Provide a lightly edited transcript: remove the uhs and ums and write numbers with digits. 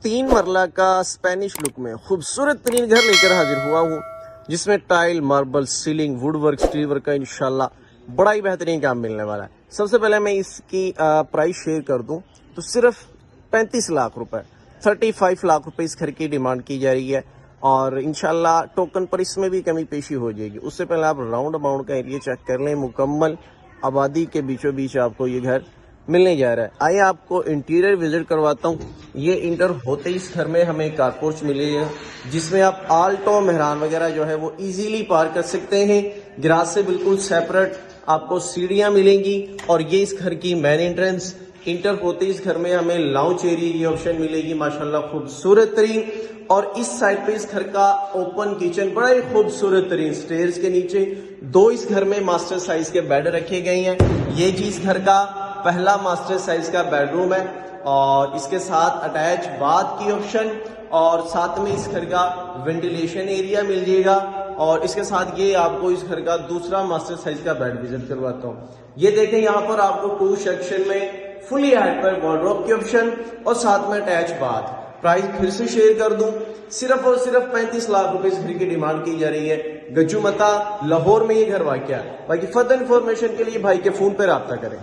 3 مرلہ کا اسپینش لک میں خوبصورت ترین گھر لے کر حاضر ہوا ہوں، جس میں tile, marble, ceiling, wood work, steel work کا انشاءاللہ بڑا ہی بہترین کام ملنے والا ہے۔ سب سے پہلے میں اس کی پرائس شیئر کر دوں تو صرف 35 لاکھ روپے، 35 لاکھ روپے اس گھر کی ڈیمانڈ کی جا رہی ہے، اور انشاءاللہ ٹوکن پر اس میں بھی کمی پیشی ہو جائے گی۔ اس سے پہلے آپ راؤنڈ اباؤنڈ کا ایریا چیک کر لیں، مکمل آبادی کے بیچوں بیچ آپ کو یہ گھر ملنے جا رہا ہے۔ آئیے آپ کو انٹیریئر وزٹ کرواتا ہوں۔ یہ انٹر ہوتے ہی اس گھر میں ہمیں کار پورچ ملے گا، جس میں آپ آلٹو، مہران وغیرہ جو ہے وہ ایزیلی پارک کر سکتے ہیں۔ گراج سے بالکل سیپریٹ آپ کو سیڑھیاں ملیں گی، اور یہ اس گھر کی مین انٹرنس۔ انٹر ہوتے اس گھر میں ہمیں لاؤنج ایریا کی آپشن ملے گی، ماشاءاللہ خوبصورت ترین۔ اور اس سائڈ پہ اس گھر کا اوپن کچن، بڑا ہی خوبصورت ترین۔ سٹیئرز کے نیچے 2 اس گھر میں ماسٹر سائز کے بیڈ رکھے گئے ہیں۔ یہ جی اس گھر کا پہلا ماسٹر سائز کا بیڈ روم ہے، اور اس کے ساتھ اٹیچ باتھ کی آپشن، اور ساتھ میں اس گھر کا وینٹیلیشن ایریا مل جائے گا۔ اور اس کے ساتھ یہ آپ کو اس گھر کا دوسرا ماسٹر سائز کا بیڈ وزٹ کرواتا ہوں۔ یہ دیکھیں، یہاں پر آپ کو 2 سیکشن میں فلی ہائپر وارڈروب کی آپشن، اور ساتھ میں اٹیچ باتھ۔ پرائس پھر سے شیئر کر دوں، صرف اور صرف 35 لاکھ روپے اس گھر کی ڈیمانڈ کی جا رہی ہے۔ گجو متا لاہور میں یہ گھر واقع ہے۔ باقی فردر انفارمیشن کے لیے بھائی کے فون پہ رابطہ کریں۔